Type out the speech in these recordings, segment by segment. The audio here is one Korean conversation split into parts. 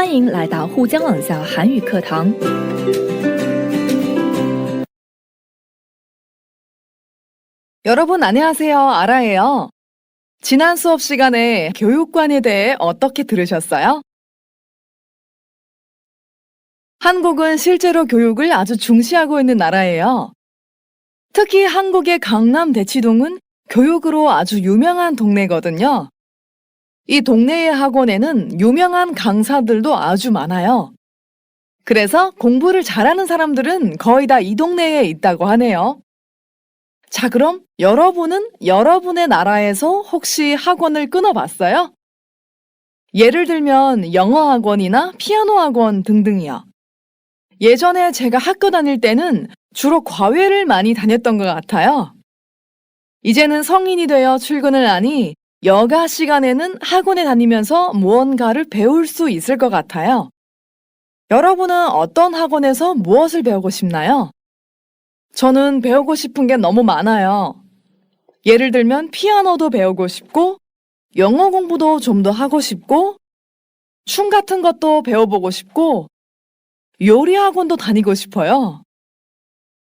欢迎来到沪江朗校韩语课堂。 여러분 안녕하세요. 아라예요. 지난 수업 시간에 교육관에 대해 어떻게 들으셨어요? 한국은 실제로 교육을 아주 중시하고 있는 나라예요. 특히 한국의 강남 대치동은 교육으로 아주 유명한 동네거든요. 이 동네의 학원에는 유명한 강사들도 아주 많아요. 그래서 공부를 잘하는 사람들은 거의 다 이 동네에 있다고 하네요. 자, 그럼 여러분은 여러분의 나라에서 혹시 학원을 끊어봤어요? 예를 들면 영어 학원이나 피아노 학원 등등이요. 예전에 제가 학교 다닐 때는 주로 과외를 많이 다녔던 것 같아요. 이제는 성인이 되어 출근을 하니 여가 시간에는 학원에 다니면서 무언가를 배울 수 있을 것 같아요. 여러분은 어떤 학원에서 무엇을 배우고 싶나요? 저는 배우고 싶은 게 너무 많아요. 예를 들면 피아노도 배우고 싶고, 영어 공부도 좀 더 하고 싶고, 춤 같은 것도 배워보고 싶고, 요리 학원도 다니고 싶어요.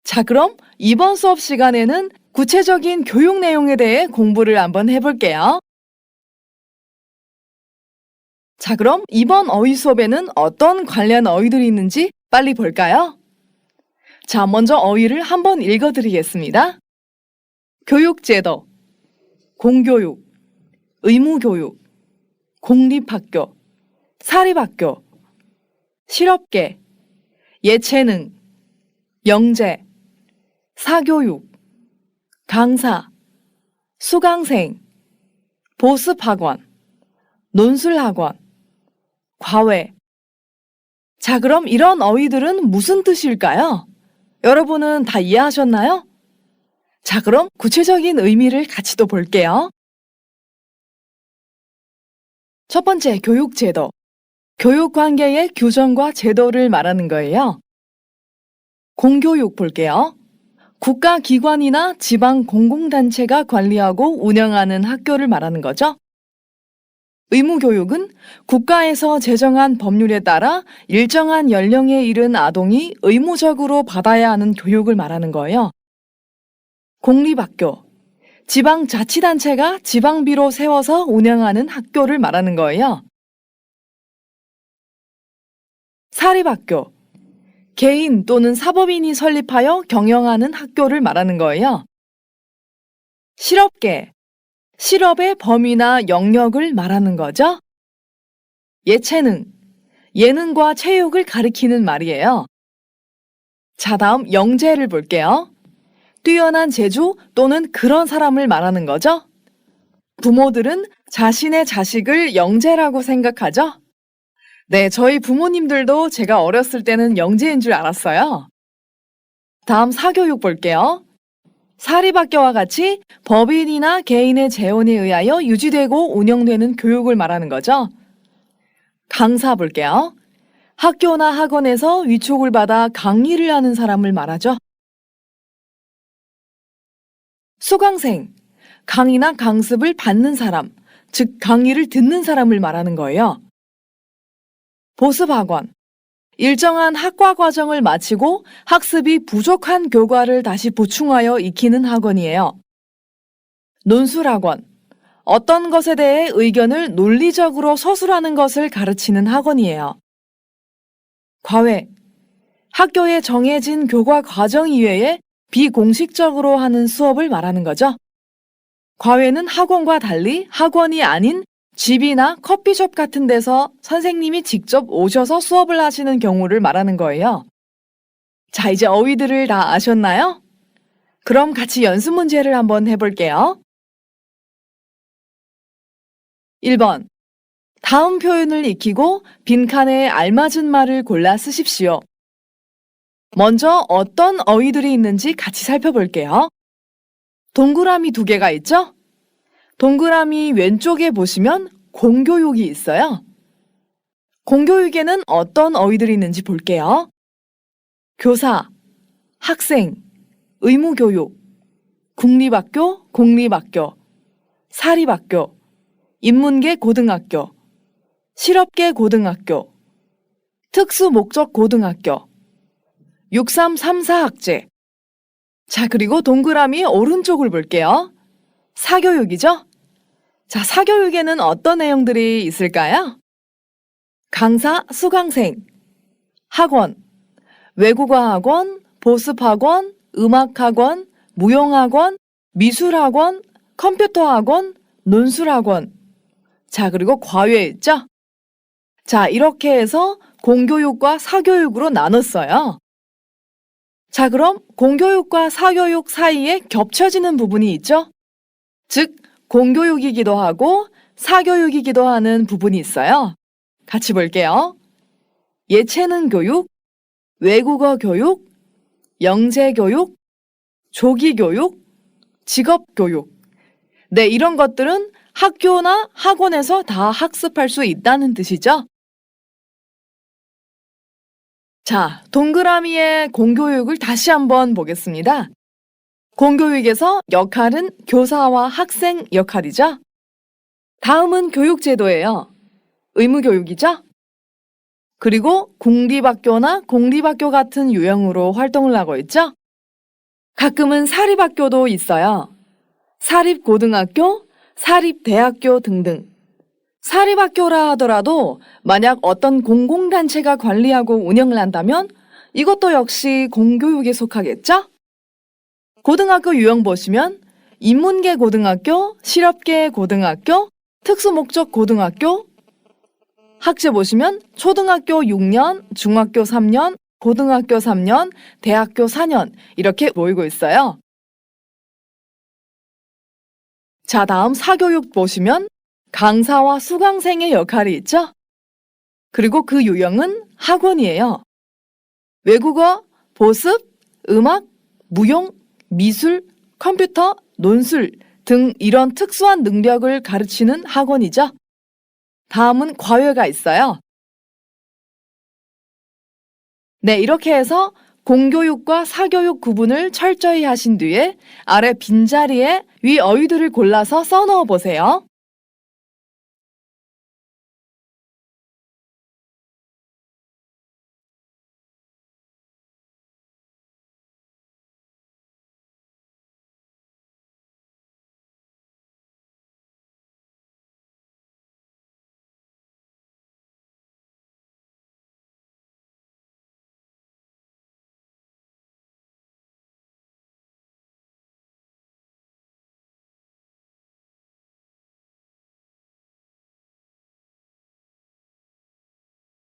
자, 그럼 이번 수업 시간에는 구체적인 교육 내용에 대해 공부를 한번 해볼게요. 자, 그럼 이번 어휘 수업에는 어떤 관련 어휘들이 있는지 빨리 볼까요? 자, 먼저 어휘를 한번 읽어드리겠습니다. 교육제도, 공교육, 의무교육, 공립학교, 사립학교, 실업계, 예체능, 영재, 사교육, 강사, 수강생, 보습학원, 논술학원, 과외. 자, 그럼 이런 어휘들은 무슨 뜻일까요? 여러분은 다 이해하셨나요? 자, 그럼 구체적인 의미를 같이 또 볼게요. 첫 번째, 교육제도. 교육 관계의 규정과 제도를 말하는 거예요. 공교육 볼게요. 국가기관이나 지방 공공단체가 관리하고 운영하는 학교를 말하는 거죠. 의무교육은 국가에서 제정한 법률에 따라 일정한 연령에 이른 아동이 의무적으로 받아야 하는 교육을 말하는 거예요. 공립학교, 지방자치단체가 지방비로 세워서 운영하는 학교를 말하는 거예요. 사립학교, 개인 또는 사법인이 설립하여 경영하는 학교를 말하는 거예요. 실업계, 실업의 범위나 영역을 말하는 거죠. 예체능, 예능과 체육을 가리키는 말이에요. 자, 다음 영재를 볼게요. 뛰어난 재주 또는 그런 사람을 말하는 거죠. 부모들은 자신의 자식을 영재라고 생각하죠. 네, 저희 부모님들도 제가 어렸을 때는 영재인 줄 알았어요. 다음 사교육 볼게요. 사립학교와 같이 법인이나 개인의 재원에 의하여 유지되고 운영되는 교육을 말하는 거죠. 강사 볼게요. 학교나 학원에서 위촉을 받아 강의를 하는 사람을 말하죠. 수강생, 강의나 강습을 받는 사람, 즉 강의를 듣는 사람을 말하는 거예요. 보습학원, 일정한 학과 과정을 마치고 학습이 부족한 교과를 다시 보충하여 익히는 학원이에요. 논술학원, 어떤 것에 대해 의견을 논리적으로 서술하는 것을 가르치는 학원이에요. 과외, 학교에 정해진 교과 과정 이외에 비공식적으로 하는 수업을 말하는 거죠. 과외는 학원과 달리 학원이 아닌 집이나 커피숍 같은 데서 선생님이 직접 오셔서 수업을 하시는 경우를 말하는 거예요. 자, 이제 어휘들을 다 아셨나요? 그럼 같이 연습 문제를 한번 해볼게요. 1번. 다음 표현을 익히고 빈칸에 알맞은 말을 골라 쓰십시오. 먼저 어떤 어휘들이 있는지 같이 살펴볼게요. 동그라미 2개가 있죠? 동그라미 왼쪽에 보시면 공교육이 있어요. 공교육에는 어떤 어휘들이 있는지 볼게요. 교사, 학생, 의무교육, 국립학교, 공립학교, 사립학교, 인문계 고등학교, 실업계 고등학교, 특수목적 고등학교, 6334학제. 자, 그리고 동그라미 오른쪽을 볼게요. 사교육이죠? 자, 사교육에는 어떤 내용들이 있을까요? 강사, 수강생, 학원, 외국어학원, 보습학원, 음악학원, 무용학원, 미술학원, 컴퓨터학원, 논술학원. 자, 그리고 과외 있죠? 자, 이렇게 해서 공교육과 사교육으로 나눴어요. 자, 그럼 공교육과 사교육 사이에 겹쳐지는 부분이 있죠? 즉, 공교육이기도 하고 사교육이기도 하는 부분이 있어요. 같이 볼게요. 예체능 교육, 외국어 교육, 영재 교육, 조기 교육, 직업 교육. 네, 이런 것들은 학교나 학원에서 다 학습할 수 있다는 뜻이죠. 자, 동그라미의 공교육을 다시 한번 보겠습니다. 공교육에서 역할은 교사와 학생 역할이죠. 다음은 교육제도예요. 의무교육이죠. 그리고 공립학교나 공립학교 같은 유형으로 활동을 하고 있죠. 가끔은 사립학교도 있어요. 사립고등학교, 사립대학교 등등. 사립학교라 하더라도 만약 어떤 공공단체가 관리하고 운영을 한다면 이것도 역시 공교육에 속하겠죠? 고등학교 유형 보시면 인문계 고등학교, 실업계 고등학교, 특수목적 고등학교, 학제 보시면 초등학교 6년, 중학교 3년, 고등학교 3년, 대학교 4년 이렇게 모이고 있어요. 자, 다음 사교육 보시면 강사와 수강생의 역할이 있죠? 그리고 그 유형은 학원이에요. 외국어, 보습, 음악, 무용, 미술, 컴퓨터, 논술 등 이런 특수한 능력을 가르치는 학원이죠. 다음은 과외가 있어요. 네, 이렇게 해서 공교육과 사교육 구분을 철저히 하신 뒤에 아래 빈자리에 위 어휘들을 골라서 써넣어 보세요.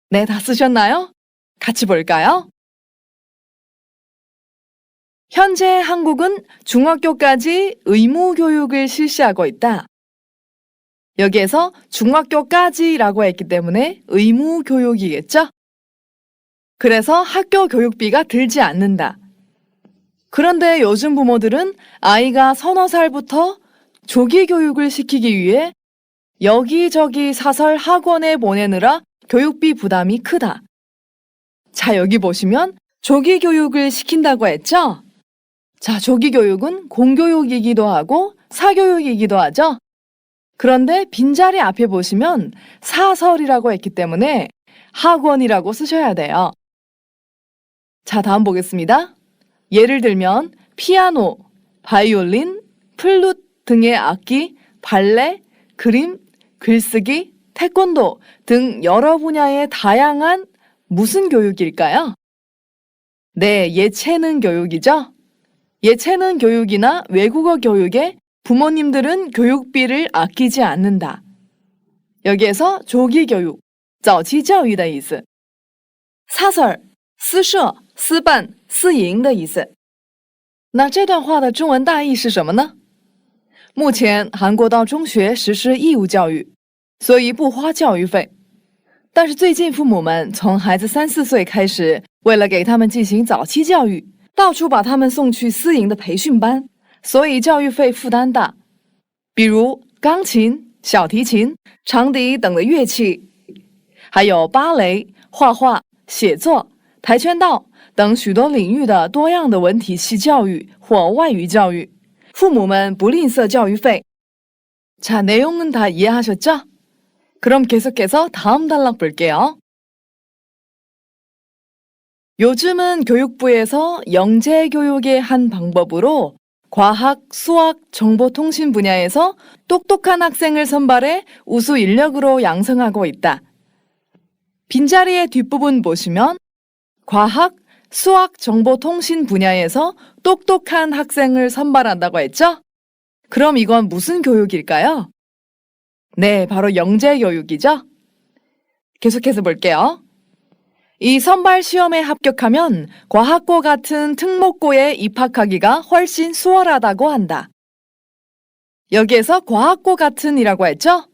네, 다 쓰셨나요? 같이 볼까요? 현재 한국은 중학교까지 의무 교육을 실시하고 있다. 여기에서 중학교까지라고 했기 때문에 의무 교육이겠죠? 그래서 학교 교육비가 들지 않는다. 그런데 요즘 부모들은 아이가 서너 살부터 조기 교육을 시키기 위해 여기저기 사설 학원에 보내느라 교육비 부담이 크다. 자, 여기 보시면 조기 교육을 시킨다고 했죠? 자, 조기 교육은 공교육이기도 하고 사교육이기도 하죠? 그런데 빈자리 앞에 보시면 사설이라고 했기 때문에 학원이라고 쓰셔야 돼요. 자, 다음 보겠습니다. 예를 들면 피아노, 바이올린, 플룻 등의 악기, 발레, 그림, 글쓰기, 태권도 등 여러 분야의 다양한 무슨 교육일까요? 네, 예체능 교육이죠. 예체능 교육이나 외국어 교육에 부모님들은 교육비를 아끼지 않는다. 여기에서 조기 교육, 早期教育的意思. 사설, 私设, 私办, 私营的意思。那这段话的中文大意是什么呢？目前韩国到中学实施义务教育，所以不花教育费。但是最近父母们从孩子3、4岁开始，为了给他们进行早期教育，到处把他们送去私营的培训班，所以教育费负担大。比如钢琴、小提琴、长笛等的乐器，还有芭蕾、画画、写作、跆拳道等许多领域的多样的文体系教育或外语教育，父母们不吝啬教育费。자, 내용은 다 이해하셨죠? 그럼 계속해서 다음 단락 볼게요. 요즘은 교육부에서 영재교육의 한 방법으로 과학, 수학, 정보통신 분야에서 똑똑한 학생을 선발해 우수 인력으로 양성하고 있다. 빈자리의 뒷부분 보시면 과학, 수학, 정보통신 분야에서 똑똑한 학생을 선발한다고 했죠? 그럼 이건 무슨 교육일까요? 네, 바로 영재교육이죠? 계속해서 볼게요. 이 선발 시험에 합격하면 과학고 같은 특목고에 입학하기가 훨씬 수월하다고 한다. 여기에서 과학고 같은이라고 했죠?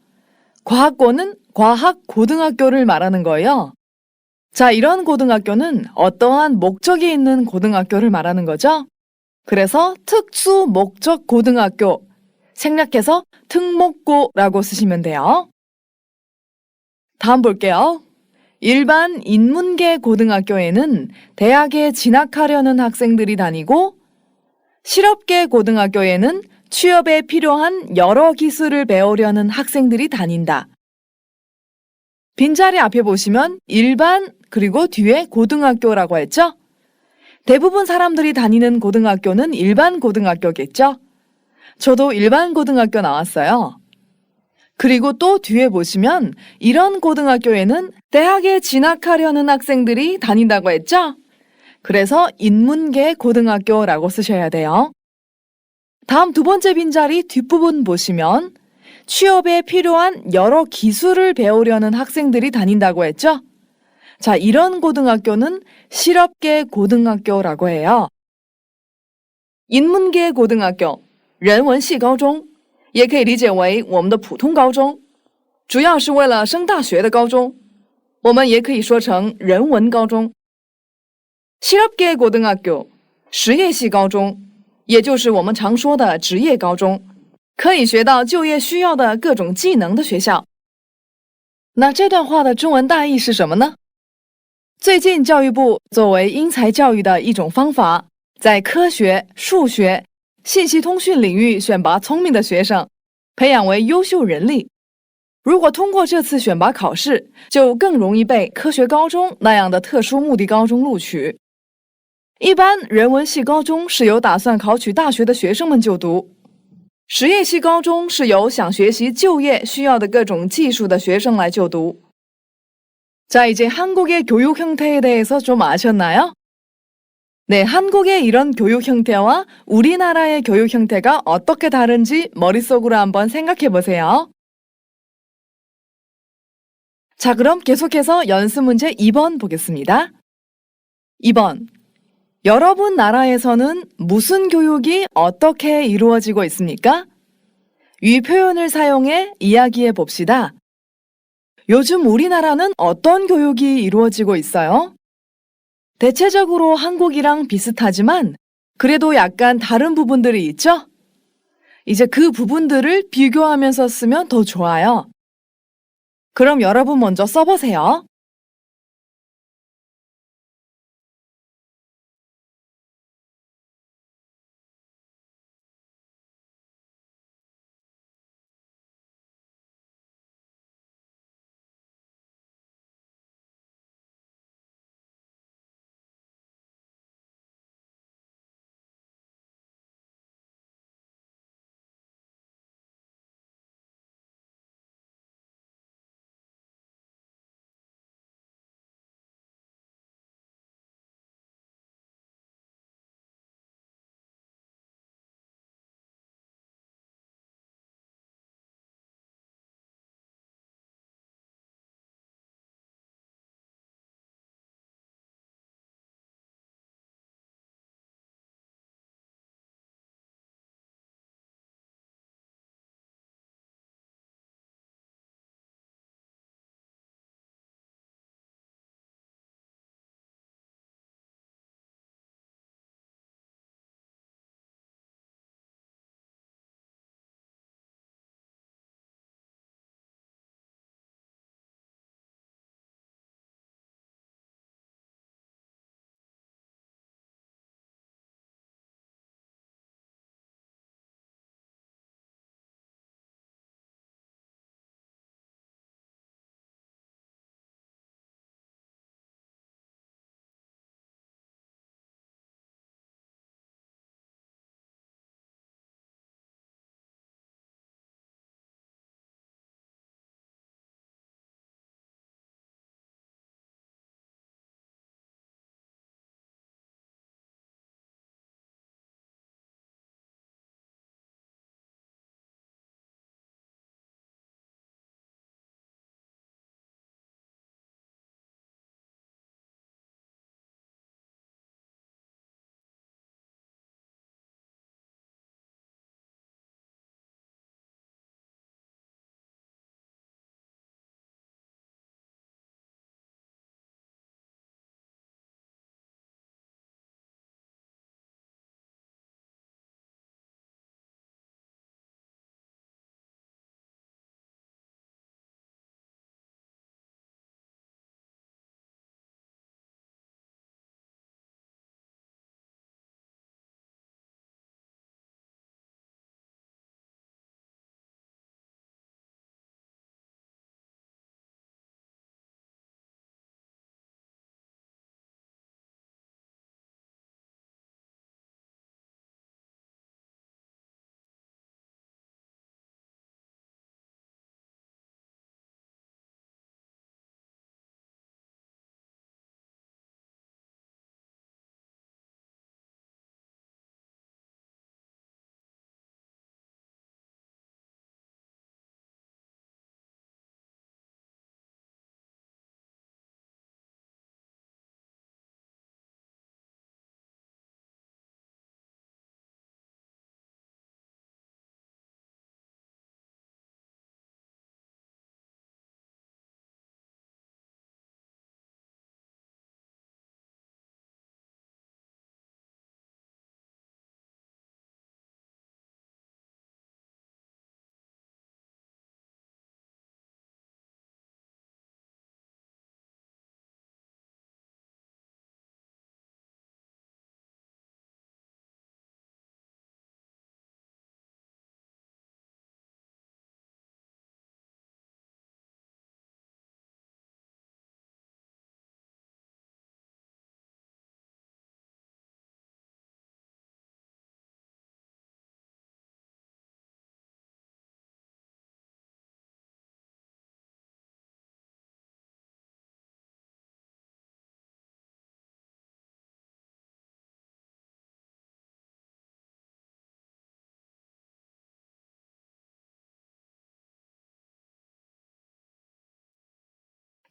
과학고는 과학고등학교를 말하는 거예요. 자, 이런 고등학교는 어떠한 목적이 있는 고등학교를 말하는 거죠? 그래서 특수 목적 고등학교, 생략해서 특목고라고 쓰시면 돼요. 다음 볼게요. 일반 인문계 고등학교에는 대학에 진학하려는 학생들이 다니고 실업계 고등학교에는 취업에 필요한 여러 기술을 배우려는 학생들이 다닌다. 빈자리 앞에 보시면 일반 그리고 뒤에 고등학교라고 했죠? 대부분 사람들이 다니는 고등학교는 일반 고등학교겠죠? 저도 일반 고등학교 나왔어요. 그리고 또 뒤에 보시면 이런 고등학교에는 대학에 진학하려는 학생들이 다닌다고 했죠? 그래서 인문계 고등학교라고 쓰셔야 돼요. 다음 두 번째 빈자리 뒷부분 보시면 취업에 필요한 여러 기술을 배우려는 학생들이 다닌다고 했죠? 자, 이런 고등학교는 실업계 고등학교라고 해요. 인문계 고등학교, 人文系高中也可以理解为我们的普通高中，主要是为了升大学的高中。我们也可以说成人文高中。실업계 고등학교, 实业系高中，也就是我们常说的职业高中，可以学到就业需要的各种技能的学校。那这段话的中文大意是什么呢？最近教育部作为因材教育的一种方法，在科学、数学、信息通讯领域选拔聪明的学生，培养为优秀人力。如果通过这次选拔考试，就更容易被科学高中那样的特殊目的高中录取。一般人文系高中是由打算考取大学的学生们就读，实业系高中是由想学习就业需要的各种技术的学生来就读。 자, 이제 한국의 교육 형태에 대해서 좀 아셨나요? 네, 한국의 이런 교육 형태와 우리나라의 교육 형태가 어떻게 다른지 머릿속으로 한번 생각해 보세요. 자, 그럼 계속해서 연습 문제 2번 보겠습니다. 2번. 여러분 나라에서는 무슨 교육이 어떻게 이루어지고 있습니까? 이 표현을 사용해 이야기해 봅시다. 요즘 우리나라는 어떤 교육이 이루어지고 있어요? 대체적으로 한국이랑 비슷하지만 그래도 약간 다른 부분들이 있죠? 이제 그 부분들을 비교하면서 쓰면 더 좋아요. 그럼 여러분 먼저 써보세요.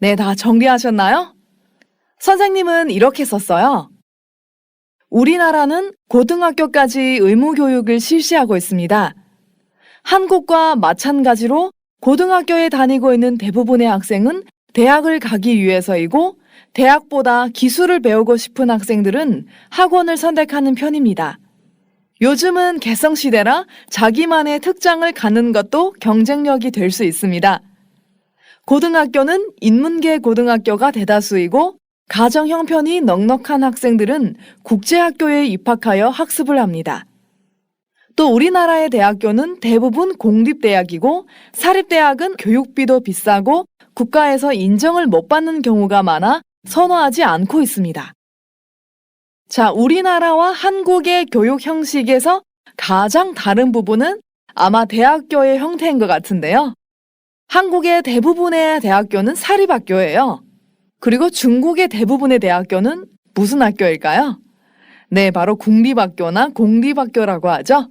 네, 다 정리하셨나요? 선생님은 이렇게 썼어요. 우리나라는 고등학교까지 의무교육을 실시하고 있습니다. 한국과 마찬가지로 고등학교에 다니고 있는 대부분의 학생은 대학을 가기 위해서이고, 대학보다 기술을 배우고 싶은 학생들은 학원을 선택하는 편입니다. 요즘은 개성시대라 자기만의 특장을 갖는 것도 경쟁력이 될 수 있습니다. 고등학교는 인문계 고등학교가 대다수이고, 가정 형편이 넉넉한 학생들은 국제학교에 입학하여 학습을 합니다. 또 우리나라의 대학교는 대부분 공립대학이고, 사립대학은 교육비도 비싸고 국가에서 인정을 못 받는 경우가 많아 선호하지 않고 있습니다. 자, 우리나라와 한국의 교육 형식에서 가장 다른 부분은 아마 대학교의 형태인 것 같은데요. 한국의 대부분의 대학교는 사립학교예요. 그리고 중국의 대부분의 대학교는 무슨 학교일까요? 네, 바로 국립학교나 공립학교라고 하죠.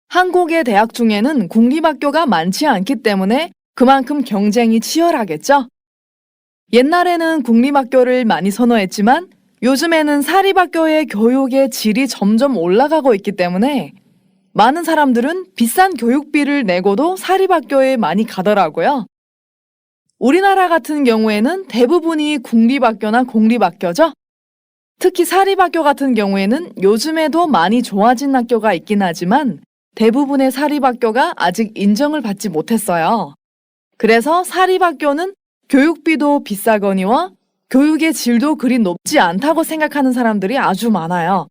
한국의 대학 중에는 공립학교가 많지 않기 때문에 그만큼 경쟁이 치열하겠죠. 옛날에는 국립학교를 많이 선호했지만 요즘에는 사립학교의 교육의 질이 점점 올라가고 있기 때문에 많은 사람들은 비싼 교육비를 내고도 사립학교에 많이 가더라고요. 우리나라 같은 경우에는 대부분이 국립학교나 공립학교죠. 특히 사립학교 같은 경우에는 요즘에도 많이 좋아진 학교가 있긴 하지만 대부분의 사립학교가 아직 인정을 받지 못했어요. 그래서 사립학교는 교육비도 비싸거니와 교육의 질도 그리 높지 않다고 생각하는 사람들이 아주 많아요.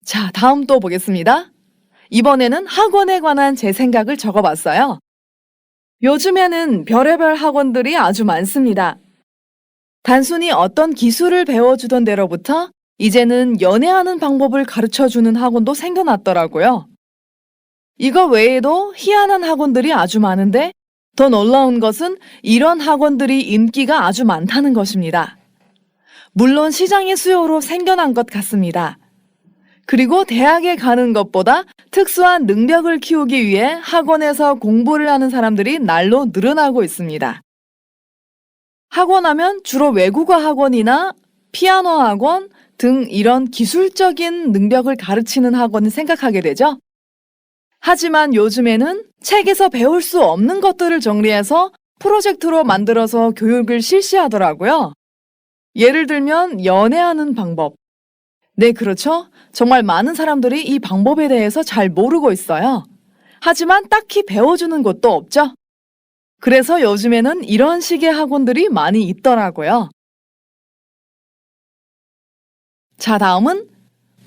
자, 다음 또 보겠습니다. 이번에는 학원에 관한 제 생각을 적어봤어요. 요즘에는 별의별 학원들이 아주 많습니다. 단순히 어떤 기술을 배워주던 데로부터 이제는 연애하는 방법을 가르쳐주는 학원도 생겨났더라고요. 이거 외에도 희한한 학원들이 아주 많은데 더 놀라운 것은 이런 학원들이 인기가 아주 많다는 것입니다. 물론 시장의 수요로 생겨난 것 같습니다. 그리고 대학에 가는 것보다 특수한 능력을 키우기 위해 학원에서 공부를 하는 사람들이 날로 늘어나고 있습니다. 학원하면 주로 외국어 학원이나 피아노 학원 등 이런 기술적인 능력을 가르치는 학원을 생각하게 되죠. 하지만 요즘에는 책에서 배울 수 없는 것들을 정리해서 프로젝트로 만들어서 교육을 실시하더라고요. 예를 들면 연애하는 방법. 네, 그렇죠. 정말 많은 사람들이 이 방법에 대해서 잘 모르고 있어요. 하지만 딱히 배워주는 곳도 없죠. 그래서 요즘에는 이런 식의 학원들이 많이 있더라고요. 자, 다음은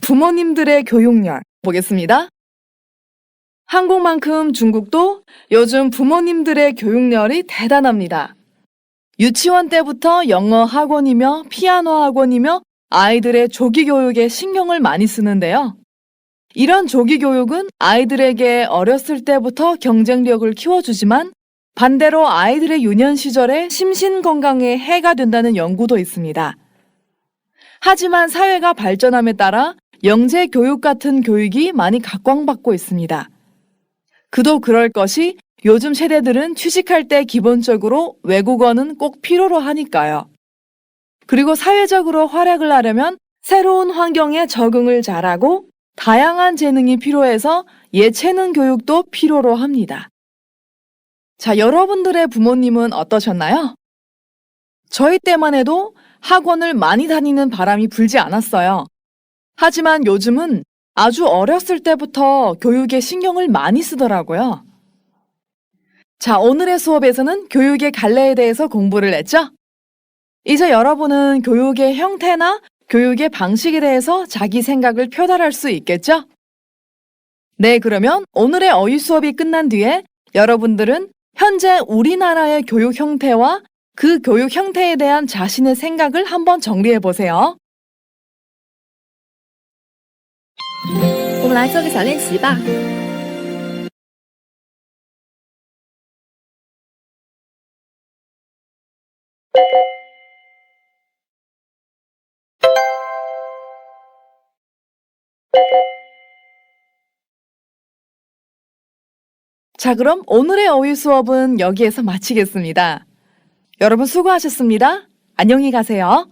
부모님들의 교육열 보겠습니다. 한국만큼 중국도 요즘 부모님들의 교육열이 대단합니다. 유치원 때부터 영어 학원이며 피아노 학원이며 아이들의 조기 교육에 신경을 많이 쓰는데요. 이런 조기 교육은 아이들에게 어렸을 때부터 경쟁력을 키워주지만 반대로 아이들의 유년 시절에 심신 건강에 해가 된다는 연구도 있습니다. 하지만 사회가 발전함에 따라 영재 교육 같은 교육이 많이 각광받고 있습니다. 그도 그럴 것이 요즘 세대들은 취직할 때 기본적으로 외국어는 꼭 필요로 하니까요. 그리고 사회적으로 활약을 하려면 새로운 환경에 적응을 잘하고 다양한 재능이 필요해서 예체능 교육도 필요로 합니다. 자, 여러분들의 부모님은 어떠셨나요? 저희 때만 해도 학원을 많이 다니는 바람이 불지 않았어요. 하지만 요즘은 아주 어렸을 때부터 교육에 신경을 많이 쓰더라고요. 자, 오늘의 수업에서는 교육의 갈래에 대해서 공부를 했죠? 이제 여러분은 교육의 형태나 교육의 방식에 대해서 자기 생각을 표달할 수 있겠죠? 네, 그러면 오늘의 어휘 수업이 끝난 뒤에 여러분들은 현재 우리나라의 교육 형태와 그 교육 형태에 대한 자신의 생각을 한번 정리해 보세요. 我们来做个小练习吧。 자, 그럼 오늘의 어휘 수업은 여기에서 마치겠습니다. 여러분 수고하셨습니다. 안녕히 가세요.